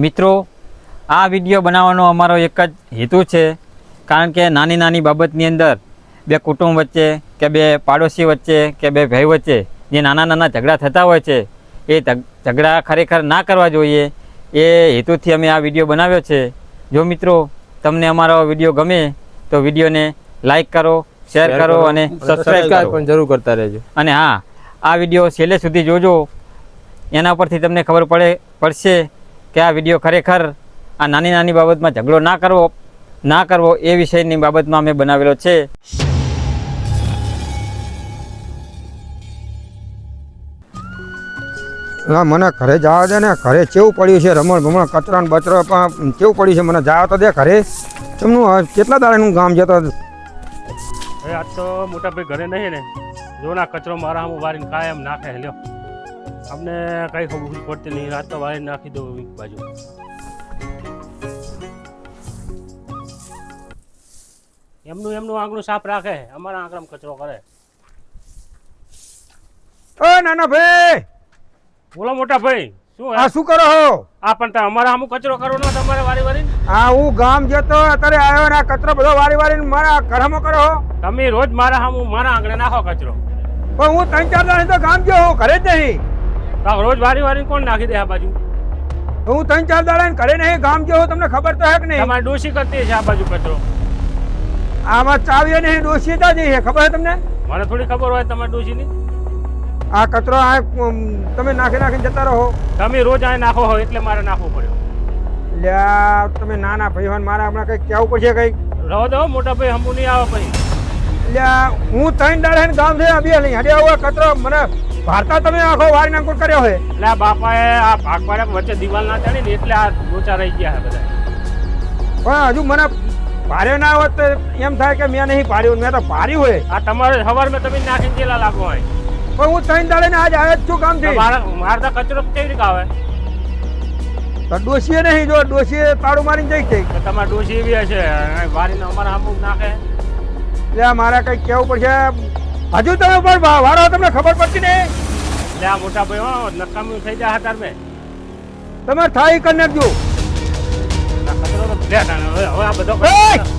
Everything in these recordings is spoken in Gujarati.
મિત્રો, આ વિડીયો બનાવવાનો અમારો એક જ હેતુ છે, કારણ કે નાની નાની બાબતની અંદર બે કુટુંબ વચ્ચે કે બે પાડોશી વચ્ચે કે બે ભાઈ વચ્ચે જે નાના નાના ઝઘડા થતા હોય છે, એ ઝઘડા ખરેખર ના કરવા જોઈએ એ હેતુથી અમે આ વિડીયો બનાવ્યો છે. જો મિત્રો તમને અમારો વિડીયો ગમે તો વિડીયોને લાઈક કરો, શેર કરો અને સબસ્ક્રાઈબ પણ જરૂર કરતા રહેજો. અને હા, આ વિડીયો છેલ્લે સુધી જોજો, એના પરથી તમને ખબર પડશે કે આ વિડીયો ખરેખર આ નાની નાની બાબતમાં ઝઘડો ના કરવો એ વિષયની બાબતમાં અમે બનાવેલો છે. હા, મને ઘરે જવા દે ને. ઘરે કેવું પડ્યું છે, રમણ કચરા ને બચરો પણ કેવું પડ્યું છે. મને જવા તો દે ઘરે. તમનું કેટલા દાડાનું ગામ જતો? આજ તો મોટા ભાઈ ઘરે નહીં ને, જો ના કચરો મારા હું વારીને કાયમ નાખે લ્યો. અમને કઈ ખબર પડતી નહીં, રાત તો વારીને નાખી દઉં એક બાજુ. એમનું આંગણું સાફ રાખે, અમારા આંગણામાં કચરો કરે. ઓ નાના ભાઈ, બોલો મોટા ભાઈ, શું આ શું કરો છો? આ પણ અમારા સામું કચરો કરો ને તમારે વારી વારી? આ હું ગામ જતો અત્યારે આવ્યો ને આ કચરો બધો વારી વારીને મારા ઘરમાં કરો. તમે રોજ મારા સામું મારા આંગણે નાખો કચરો. પણ હું 3-4 દાડા તો ગામ ગયો, ઘરે જ નહીં. રોજ વારી વારી કોણ નાખી દે આ બાજુ? હું 3-4 દાડા ઘરે નહીં, ગામ ગયો. તમને ખબર તો હે કે નહીં? તમારે ડોશી કરતી છે આ બાજુ કચરો. આમાં ચાવીએ નહીં, ડોશીતા જ છે. ખબર છે તમને? મને થોડી ખબર હોય તમારી ડોશીની. આ કચરો આ તમે નાખીને જતા રહો. તમે રોજ આ નાખો હો એટલે મારે નાખવો પડ્યો. લ્યા તમે નાના ભાઈ હોય, મારે હમણાં કંઈક કહેવું પડશે. કંઈક રહો દો મોટા ભાઈ, હમું નહીં આવે પછી. લ્યા હું 3 દાડા ગામ છે અભી નહીં હડે આવો કચરો મને ભારતા તમે આખો વારી નાખો કર્યો હોય. એટલે આ બાપાએ આ ભાગ પાડ્યા વચ્ચે દિવાલ ના ચડી ને એટલે આ લોચા રહી ગયા છે બધા. પણ હજુ મને ભારે ના હોત તો એમ થાય કે મેં નહીં પાડ્યું. મેં તો પાડ્યું હોય. આ તમારે સવારમાં તમે નાખીને જેલા લાગો હોય. પણ હું 3 દાડે ને આજ આવ્યો જ છું કામથી. મારે તો કચરો કેવી રીતે આવે? તો ડોશીએ નહીં, જો ડોશીએ તાળું મારીને જઈ થઈ. તો તમારે ડોશી એવી હશે વારીને અમારા અમુક નાખે. એટલે મારે કંઈક કહેવું પડશે. હજુ તમે પણ વારો તમને ખબર પડતી નહીં. એટલે આ મોટા ભાઈ હો નકામી થઈ જાય તાર મેં. તમે થાય કરી નાખજો. કચરો તો હવે આ બધો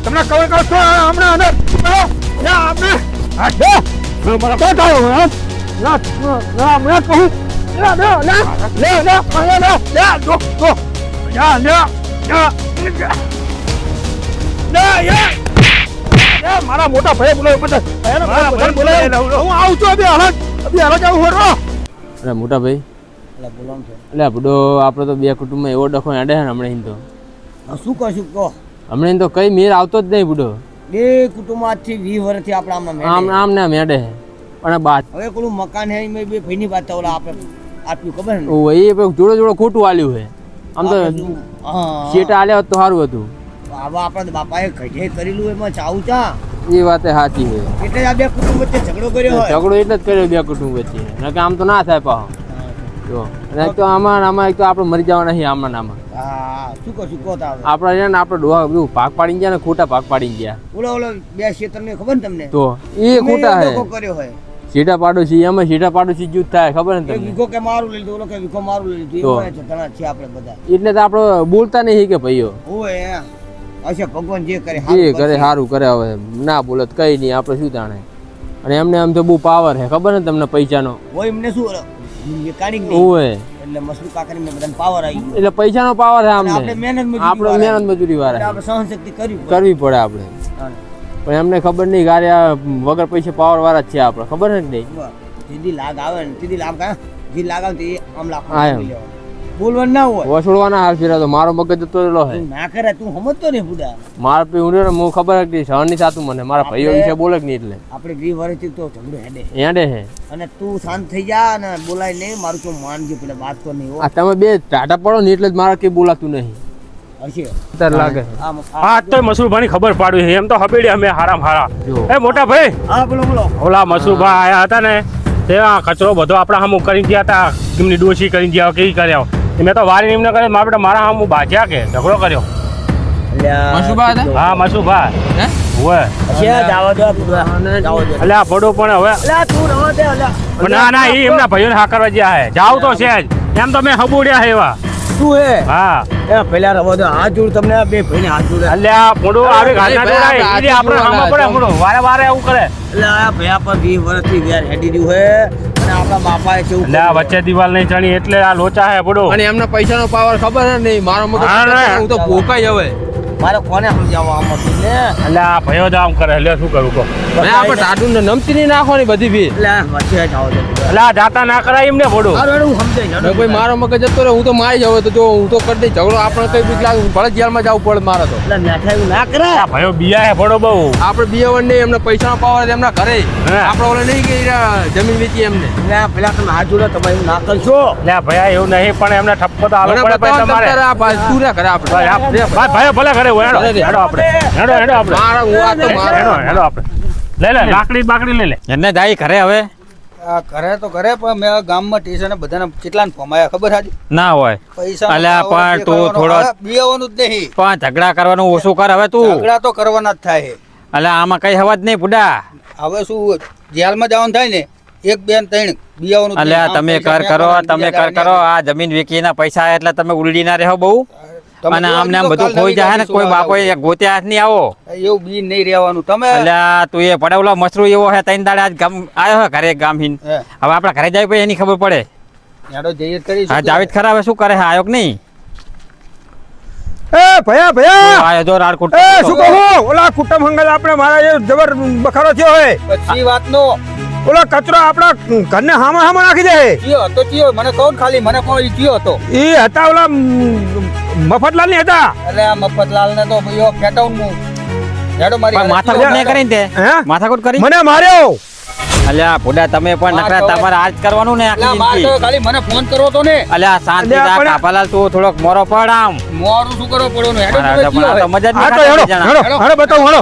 તમને ખબર કહું છું હમણાં અંદર આપણે મારા મોટા ભાઈ બોલાવ હું આવું છું. મોટા ભાઈ એટલે બધો આપડે તો બે કુટુંબમાં એવો ડખો હેડે છે ને હમણાં તો શું કરશું કહો? હમણાં તો કઈ મેર આવતો જ નહીં બુડો. બે કુટુંબ આજથી 20 વર્ષથી આપણે આમ ને મેડે પણ બાદ હવે પેલું મકાન હે મેં બે ભાઈની વાત ઓલા આપણે આપ્યું ખબર ને? ઓ એ જોડો ખોટું આલ્યું છે. આમ તો શેટા આલ્યા હોત તો સારું હતું. આવા આપણા બાપાએ ઘટે કરેલું એમાં ચાવું ચા. એ વાત સાચી છે. એટલે આ બે કુટુંબ વચ્ચે ઝઘડો કર્યો હોય. ઝઘડો એટલે જ કર્યો બે કુટુંબ વચ્ચે, નકે આમ તો ના થાય પાછો. જો અને તો આમાં એક તો આપણે મરી જવાના નહીં આમાં. હા, શું કરશું કહો તાવ? આપણે છે ને આપણે ડોહા બધું ભાગ પાડી ગયા ને ખોટા ભાગ પાડી ગયા. ઓલો બે ક્ષેત્રને ખબર ને તમને? તો એ ખોટા હે. કર્યો હોય સીટા પાડોશી એમાં સીટા પાડોશી જૂથ થાય ખબર ને તમને? વિખો કે મારું લઈ લીધું, ઓલો કે વિખો મારું લઈ લીધું. એમાં જતણા છે આપણે બધા. એટલે તો આપણે બોલતા નહીં કે ભાઈઓ ઓય અચ્છા, ભગવાન જે કરે સારું કરે. હવે ના બોલત કઈ નહીં, આપણે શું જાણે. અને એમને આમ તો બહુ પાવર છે ખબર ને તમને પૈસાનો. હોય એમને શું મેકાનિક હોય એટલે મસરૂ કાકાની મેં બધાને પાવર આવી ગયો. એટલે પૈસાનો પાવર છે આમને. આપણે મહેનત મજૂરી વાળા આપણે સહનશક્તિ કરવી પડે આપણે. પણ એમને ખબર નહીં ગારે વગર પૈસે પાવર વાળા જ છે આપણે, ખબર ને નહીં. સીધી લાગ આવે ને સીધી લાગ જે લાગ આવે તે આમ લાખ બોલવાનું ના હોય. વસોડવાના હાલ ફેરા તો મારો મગજ જતો રહેલો હે. ના કરે તું સમજતો ને બુડા. મારા પે હું હું ખબર હતી સહન નહીં થતું મને. મારા ભાઈઓ વિશે બોલે નહીં એટલે આપણે 20 વર્ષથી તો ઝઘડો હેડે હે. અને તું શાંત થઈ જા ને બોલાય નહીં. મારું તો માનજો પેલા વાત તો નહીં. આ તમે બે ટાટા પડો ને એટલે જ મારા કઈ બોલાતું નહીં. લાગે હા તો મસરૂભાઈ ખબર પાડવી એમ તો હબેડી અમે હારામ હારા. એ મોટા ભાઈ, હા બોલો ઓલા મસરૂભા આયા હતા ને તે આ કચરો બધો આપણા સામું કરી ગયા હતા. એમની ડોશી કરી ગયા કેવી કર્યા મેં તો વારી એમને કરે મારા સામું બાજ્યા કે ઝઘડો કર્યો. હા મસરૂભા એટલે આ પડો પણ હવે ના એ એમના ભાઈઓને હા કરવા ગયા હે. જાવ તો છે જ એમ તો મેં હબુડ્યા હે એવા શું હે હા એ પેલા રવો તો હાથ જોડ તમને બે ભાઈને હાથ જોડે અલ્યા મોઢું આવે ઘાટના ભાઈ, જોડાય આપણે ઈ આપણે હાથ સામે પડે જોડવાના. મોઢું વારે વારે એવું કરે એટલે આ ભયા પર 20 વર્ષથી વેર હેડી રહ્યું હે અને આપણા બાપાએ કેવું એટલે આ વચ્ચે દિવાલ નહીં ચણી એટલે આ લોચા હે પડો અને એમને પૈસાનો પાવર ખબર હે નહીં મારો મગજ હા, ના. હું તો ભોકાઈ હવે મારે કોને સમજાવવા આમાં ને એટલે આ ભયો જ આમ કરે એટલે શું કરું કહો મેં આપણે ટાટુને નમતી નહીં નાખવાની બધી ભી એટલે વચ્ચે જ આવો છે એટલે આ જાતા ના કરાય એમને પડો હારું હેડો, હું સમજાઈ મેં કોઈ મારો મગજ જતો રહે હું તો મારી જાવ તો જો હું તો કરી દઈ ઝઘડો આપણે કઈ બીક લાગે ભલે જેલમાં જવું પડે મારે તો એટલે નાઠા એવું ના કરે આ ભયો બિયા હે પડો બહુ આપણે બીએવન નહીં એમને પૈસાનો પાવર એમના ઘરે હા. આપણે ઓલે નહીં કે ઈરા જમીન વેચી એમને એટલે આ પેલા તમે હાથ જોડે તમે એવું ના કરશો એટલે આ ભયા એવું નહીં પણ એમને ઠપકો તો આલો મને પડે ભાઈ બતાવો તમારે તમ તારે આ ભાઈ તું ના કરે આપણે ભાઈ આ ભાઈ ભલે ઘરે હોય હેડો અરે, હેડો આપણે હેડો આપણે મારા હું આ તો મારા હેડો હેડો આપણે લે લે લાકડી બાકડી લઈ લે એને જાય ઘરે હવે આ ઘરે તો ઘરે પણ મેં ગામમાં ટેશને બધાને કેટલાને ફોમાયા ખબર હાજી ના હોય પૈસા અલ્યા, પણ તું થોડો- બીવાનું જ નહીં પણ ઝઘડા કરવાનું ઓછું કર હવે તું ઝઘડા તો કરવાના જ થાય એટલે આમાં કઈ હવા જ નહીં બુડા હવે શું જેલમાં જવાનું થાય ને એક બેન ત્રણ બીવાનું અલ્યા તમે કર કરો તમે કર કરો આ જમીન વેચીના પૈસા એટલે તમે ઉલડી ના રહો બહુ અને આમને આમ બધું ખોઈ જાય ને કોઈ બાપો ગોતે હાથ નહીં આવો એવું બી નહીં રહેવાનું તમે અલ્યા તું એ પડેલો મસરૂ એવો હે ત્રણ દાડે આજ ગામ આવ્યો હે ઘરે ગામ હિન હે. હવે આપણા ઘરે જાય પછી એની ખબર પડે યાડો જઈએ જ કરીશું. હા જાવેદ ખરા હવે શું કરે હે આયો કે નહીં એ ભયા ભયા આયો જો રાડકુટ એ શું કહું ઓલા કુટુંબ હંગાત આપણે મારા એ જબર બખારો થયો હોય પછી વાતનો ઓલા કચરો આપણા ઘરને હામાં હામાં નાખી દે ચિયો હતો ચિયો મને કહો ને ખાલી મને કહો ઈ ચિયો હતો એ હતા ઓલા મફતલાલ ની હતા એટલે આ મફતલાલ ને તો યો ફેટાઉન હું યાડો મારી પણ માથાકૂટ નહીં કરીને તે હે માથાકૂટ કરી મને માર્યો અલ્યા ભોડા તમે પણ નકરા તમારે આજ કરવાનું ને એટલે આખી માર તો જિંદગી ખાલી મને ફોન કરવો તો ને અલ્યા શાંતિ અલ્યા, રાખ પણ- કાપાલાલ તું થોડોક મોરો પડ આમ મોરું શું કરવો પડ્યો ને હેડો મારા તમે તો પણ ચિયો આ તો હે. મજા જ હા નહીં તો ખાતી હેડો જણા. હેડો બતાવું હેડો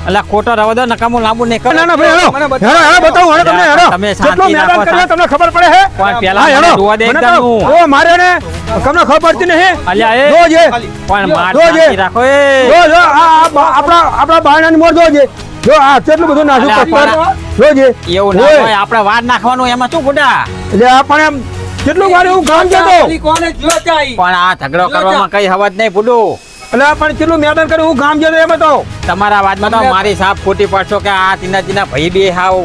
અલ્યા ખોટો રવા દો નકામું લાંબુ નહીં કરો ના ના ભાઈ હેડો મને હેડો બતાવો. હેડો બતાવું હેડો તમને હેડો તમે કેટલો શાંતિ મેદાન રાખો, કર્યો તમને ખબર પડે હે પણ પેલા હા મને હેડો જોવા દે મને એકદમ તો- હું. ઓ માર્યો ને તમને ખબર પડતી નહીં અલ્યા એ જોજે પણ માર જોજે. શાંતિ રાખો એ જો જો આપણા બારણાની મોર જોજે જો આ કેટલું બધું નાજુક અલ્યા, પથ્થર જોજે એવું ના ઓય. હોય આપણે વાર નાખવાનું એમાં શું બુડા એટલે આપણે એમ કેટલું વાર એવું કામ જતો ખાલી કોને જ્યો ચાઈ પણ આ ઝઘડો કરવામાં કઈ હવા જ નહીં બુડું એટલે પણ કેટલું મેદાન કર્યું હું કામ જતો એમાં તો તમારા વાતમાં તો મારી સાપ ખોટી પડશો કે આ તીના ભાઈ બે હાવ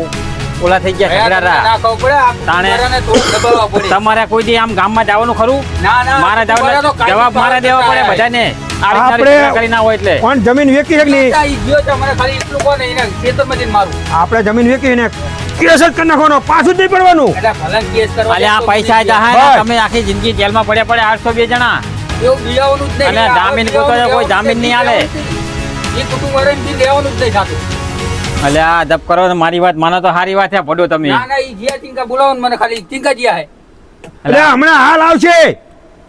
ઓલા થઈ ગયા ઝઘડારા ના કહું પડે આ તાણે. કુંવારાને થોડું દબાવવા પડે તમારે કોઈ દી આમ ગામમાં જવાનું ખરું ના ના મારા કુંવારા તો કાયમી જવાબ મારા દેવા પડે પાડે. બધાને આ રીતના આપણે- ઝઘડા કરી ના હોય એટલે પણ જમીન વેચી છે કે નહીં ચાઈ જ્યો છે મને ખાલી એટલું કોને એને ખેતરમાં જઈને મારું આપણે જમીન વેચી ને કેસ જ કરી નાખવાનો પાછું જ નહીં પડવાનું એટલે ભલે કેસ કરવા અલ્યા આ જતો પૈસા નહીં. જહાય બસ. ને તમે આખી જિંદગી જેલમાં પડ્યા પડે 802 જણા એવું બીજાવાનું જ નહીં અને જામીન ગોતો તો કોઈ જામીન નહીં આલે. એ કુટુંબ વાળાને બી લેવાનું જ નહીં થાતું. અલ્યા જપ કરો ને મારી વાત માનો તો સારી વાત છે ભડો તમે ના ના ઈ જ્યાં ચિંકા બોલાવો ને મને ખાલી ચિંકા જ્યાં હે એટલે હમણાં હાલ આવશે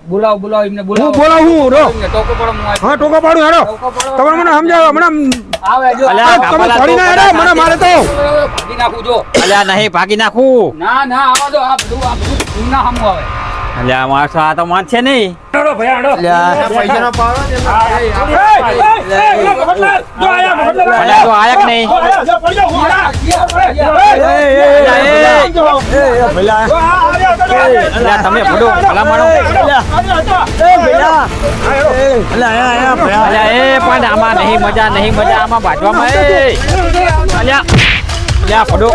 બોલાવો એમને હું બોલાવો બોલાવું રો એમને ટોકો પડો હું આવી. હા ટોકા પાડું હેડો ટોકો પડો. તમે મને સમજાવો હમણાં આવે જો અલ્યા, તમે કાપાલા પડી ના ટોકા હેડો મને મારે તો ભાગી નાખું જો અલ્યા નહીં ભાગી નાખું ના ના આવા દો આ બધું ના સામું આવે અલ્યા માણસો આ તો માનશે નહીં હેડો ભયા હેડો પૈસાનો પાવર ને અલ્યા તો આયક નહીં અલ્યા તમે ભડો ભલા માણો અલ્યા એ પણ આમાં નહીં મજા આમાં બાજવામાં એ અલ્યા અલ્યા ભડો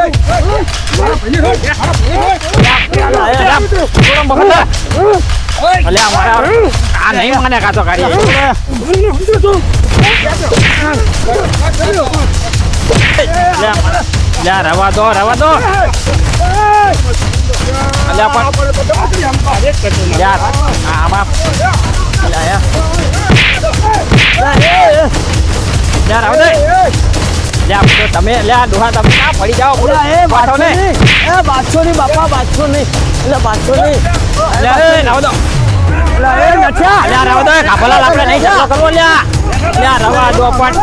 અલ્યા મારા આ નહીં માને કાતો કાઢી અલ્યા રવા દો અલ્યા પણ યાર આમાં અલ્યા યાર આવ દે લ્યા તો તમે લ્યા ડોહા તમે ના પડી જાઓ પાછો ને લ્યા એ રાવ દો લ્યા રાવ દો કાપલા આપણે નહીં ઝઘડો કરવો લ્યા રવા દો પણ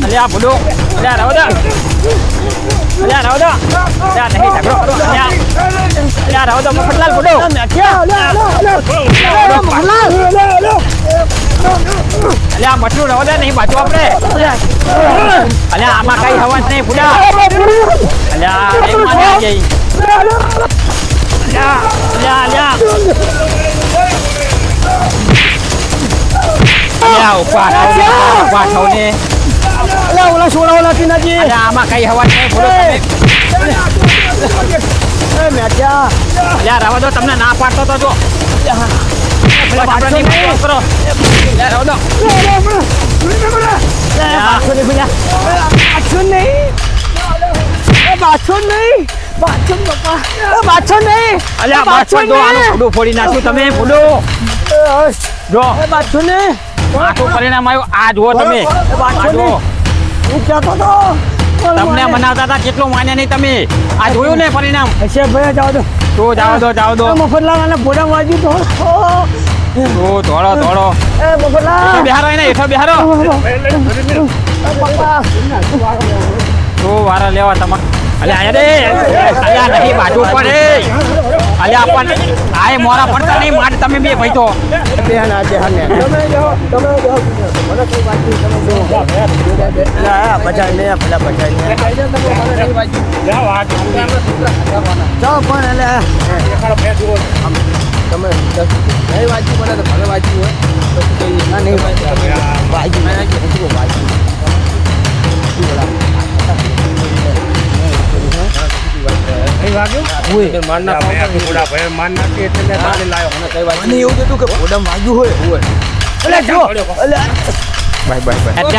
લ્યા ભૂડો લ્યા રાવ દો લ્યા નહીં ઝઘડો કરો લ્યા રાવ દો મફતલાલ ભૂડો અલ્યા મટલું રવા દે નહીં બાજુ આપણે અલ્યા આમાં કઈ હવા જ નહીં ભૂડા અલ્યા એક માને આ ગઈ અલ્યા અલ્યા ઉભા થાવ ને ઓલા છોડાઓ નથી નથી અલ્યા આમાં કઈ હવા નહીં બોલો તમે અલ્યા રવા દો તમને ના પાડતો તો જો આપણે નહીં પાડો કરો અલ્યા રવા દો અલ્યા બાછો દો આનું ફૂડું ફોડી નાખ્યું તમે ફૂડું જો આખું પરિણામ આવ્યું આ જુઓ તમે આ જુઓ તમને મનાવતા હતા કેટલું માન્યા નહીં તમે આ જોયું ને પરિણામ તો જાવ દો તો ધોળો બિહારો એને હેઠો બિહારો તો વારા લેવા તમારે અલ્યા નહીં બાજુ પડે અલ્યા પણ આય મોરા પડતા નહીં મારે તમે બે ભાઈ તો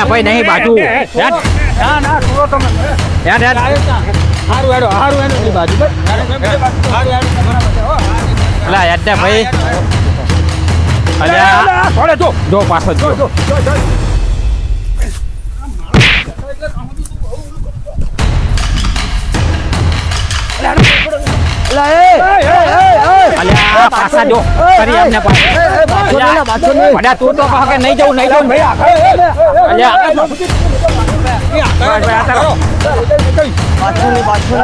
ભાઈ નહીં બાજુ ભાઈ અલ્યા જો પાછો જો અલ્યા પાછા જો કરી એમને પાછા તું તો કહો કે નહીં જવું અલ્યા અલ્યા પાછો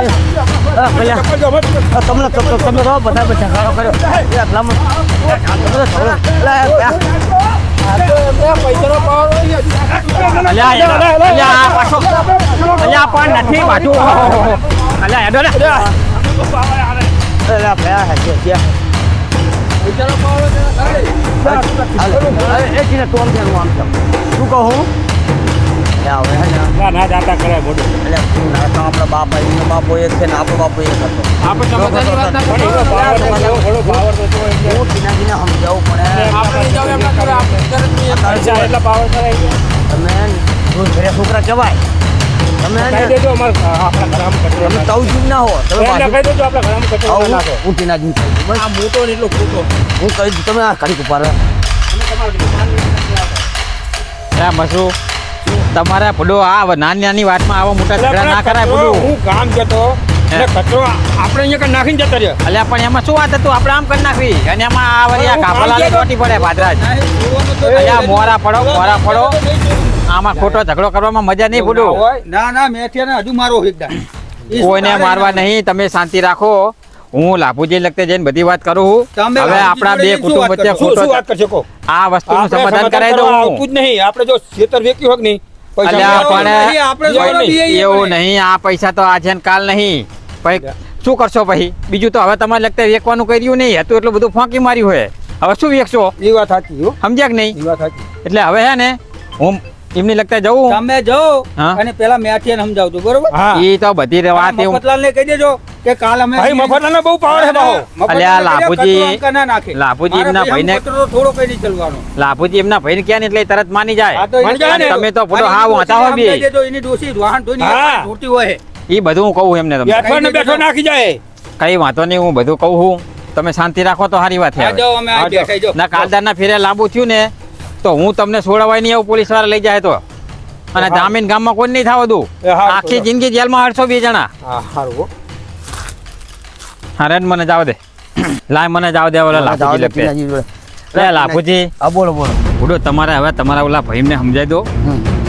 અલ્યા પણ નથી બાજુ અલ્યા હેડો ને શું કહું ના જાતા કરે બોડું આપણા બાપ એમનો બાપો એક છે ને આપણો બાપો એક હતો હું ટીનાજીને સમજાવવું પડે તમે ઘરે છોકરા કહેવાય તમે તવ જીવ ના હો હું ટીનાજી હું કહી તમે આ કાઢી ઉપાડે મસુ તમારે ભૂલો આ નાની વાતમાં આવા મોટા ઝઘડા ના કરાય ભૂલો હું કામ જતો એટલે કચરો આપણે અહીંયા નાખીને જતો રહ્યો અલ્યા પણ એમાં શું વાત હતું આપણે આમ કરી નાખવી અને એમાં આ વળી કાપલાને ચોટી પડે ભાદરાજ અલ્યા મોરા પડો આમાં ખોટો ઝઘડો કરવામાં મજા નહીં ભૂલો ના મેઠિયાને હજુ મારો એકદમ કોઈને મારવા નહીં તમે શાંતિ રાખો હું લાભુજી લગતે જઈને બધી વાત કરું તમે હવે આપણા બે કુટુંબ વચ્ચે શું વાત કરશો કો આ વસ્તુનું સમાધાન કરાવી દઉં આવતું જ નહીં આપણે જો ખેતર વેચ્યું હોક નહીં અલ્યા પણ આપણે એવું નહીં આ પૈસા તો આજે ને કાલ નહીં પછી શું કરશો પછી બીજું તો હવે તમારે લગતે વેચવાનું કર્યું નહીં હતું એટલું બધું ફાંકી માર્યું હોય હવે શું વેચશો એ વાત સાચી હો સમજ્યા કે નહીં એ વાત સાચી એટલે હવે હે ને હું એમની લગતા જવું તમે જાઓ હા. અને પેલા મેઠિયાને સમજાવજો બરોબર હા એ તો બધી વાત એવું મફતલાલને કહી દેજો કે કાલ અમે ભાઈ મફતલાલને બહુ પાવર છે બાહો અલ્યા લાભુજી લાભુજી એમના ભાઈને થોડો કઈ નહીં ચલવાનો લાભુજી એમના ભાઈને ક્યાં ને એટલે એ તરત માની જાય આ તો માની જાય ને. તમે તો ફોટો હા વાંચા હોય બે દેજો એની ડોસી વાહન ધોઈને હા. ધોતી હોય એ બધું હું કહું એમને તમને બેઠો ને બેઠો નાખી જાય કઈ વાંધો નહીં હું બધું કહું છું તમે શાંતિ રાખો તો સારી વાત આ છે જાઓ અમે આ હા, બેઠા જાઓ. ના કાલદારના ફેરે લાંબુ થયું ને તો હું તમને છોડાવાય નહીં આવું પોલીસ વાળા લઈ જાય તો અને જામીન ગામમાં કોઈ નહીં થવા દઉં એ હા, આખી જિંદગી જેલમાં હરશો બે જણા હા સારું હો હા મને જાવ દે લાય મને જાવ દે ઓલા લાભુજી લગતે લે લાભુજી હા બોલો ભૂડો તમારે હવે તમારા ઓલા ભાઈને સમજાઈ દો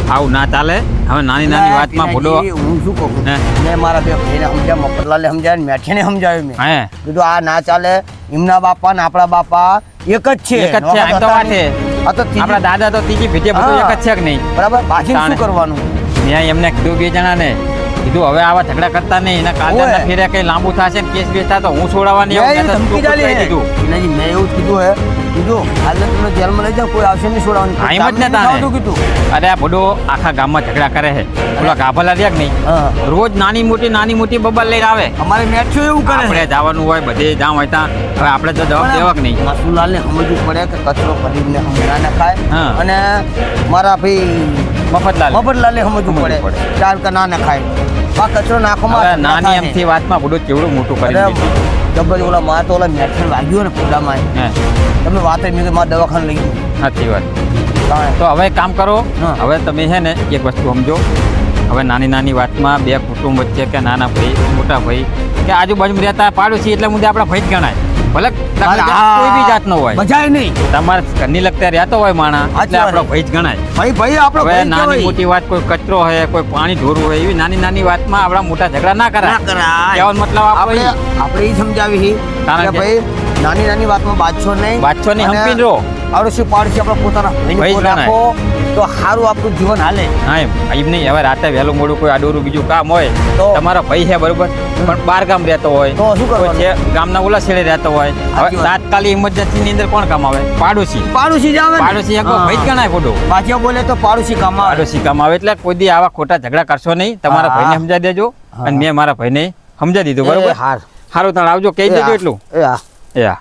આવું ના ચાલે હવે નાની વાતમાં ભૂડો હું શું કહું હે મેં મારા બે ભાઈને સમજાય મફતલાલને સમજાય મેઠિયાને સમજાવ્યું મેં હે કીધું આ ના ચાલે એમના બાપા ને આપણા બાપા એક જ છે એક જ છે આમ તો વાત છે આ તો ત્રીજી- આપણા દાદા તો ત્રીજી ભીતે બધું હા. એક જ છે કે નહીં બરાબર બાકી તાણે. શું કરવાનું મેં એમને કીધું બે જણાને કીધું હવે આવા ઝઘડા કરતા નહીં એના કાલદારના ઓય. ફેરે કઈ લાંબુ થશે ને કેસ બેસ થાય તો હું છોડાવવાની મેં આવું એવી નહીંતર ધમકી તું ચાલી કહી હે. દીધું ટીનાજી, મેં એવું જ કીધું હે કીધું હાલ તમને જેલમાં લઈ જાઓ કોઈ આવશે નહીં છોડાવવાનું હા, એમ જ ને તાણે. જાઓ તો કીધું અરે આ બધો આખા ગામમાં ઝઘડા કરે છે પેલા ગાભલા રહ્યા કે નહીં હા રોજ નાની મોટી બબાલ લઈને આવે અમારે મેચ છો એવું કરે આપણે જવાનું હોય બધે જામ હોય ત્યાં હવે આપણે તો જવાબ દેવા કે નહીં માસુલાલને સમજવું પડે કે કચરો ખરીદને હમણાં ના ખાય હા. અને મારા ભાઈ મફતલાલ મફતલાલને સમજવું પડે પડે. ચાર કે ના ના ખાય આ કચરો નાખોમાં હવે નાની એમથી વાતમાં બધું કેવડું મોટું કરી અરે દીધું. જબર ઓલા માં તો ઓલા મેઠણ વાગ્યું ને ફૂડામાં હે, તમે વાત જ નહીં મારા દવાખાને લઈ ગયું સાચી વાત તાણે. તો હવે એક કામ કરો હા. હવે તમે છે ને એક વસ્તુ સમજો હવે નાની વાતમાં બે કુટુંબ વચ્ચે કે નાના ભાઈ મોટા ભાઈ કે આજુબાજુ રહેતા પાડોશી એટલે મુદ્દે આપણા ભાઈ જ ગણાય ભલે કોઈ બી જાતનો હોય બજાય નહીં તમારે ઘરની લગતા રહેતો હોય માણા એટલે સાચી વાત. આપણો ભાઈ જ ગણાય ભાઈ ભાઈ આપણો હવે ભાઈ નાની કહેવાય. મોટી વાત કોઈ કચરો હોય કોઈ પાણી ઢોરવું હોય એવી નાની વાતમાં આપણા મોટા ઝઘડા ના ના કરાય કરાય. કહેવાનો મતલબ આપણે આપણે આપણે એ સમજાવી હી કારણ કે કે ભાઈ નાની વાતમાં બાદશો નહીં બાદશો નહીં, અને હંપીને રહો. પાડોશી આપણે પોતાના ભાઈને ભાઈ જ ફોન ગણાય. આપો તો સારું આપણું જીવન હાલે હા એમ નહીં હવે રાતે વહેલું મોડું કોઈ આડોરું બીજું કામ હોય તો? તમારો ભાઈ છે બરોબર પણ બાર ગામ રહેતો હોય તો શું કરવાનું? કોઈ છે ગામના ઓલા છેડે રહેતો હોય સાચી હવે વાત. તાત્કાલિક ઇમરજન્સી ની અંદર કોણ કામ આવે પાડોશી પાડોશી જ આવે ને. પાડોશી એક હા, ભાઈ જ હા. ગણાય ખોટું પાછા બોલે તો પાડોશી કામ આવે પાડોશી કામ આવે એટલે કોઈ દી આવા ખોટા ઝઘડા કરશો નહીં તમારા હા. ભાઈને સમજાવી દેજો હા. અને મેં મારા ભાઈને સમજાવી દીધું એ બરોબર હાર સારું તાણ આવજો કહી એ દેજો હા. એટલું એ હા એ હા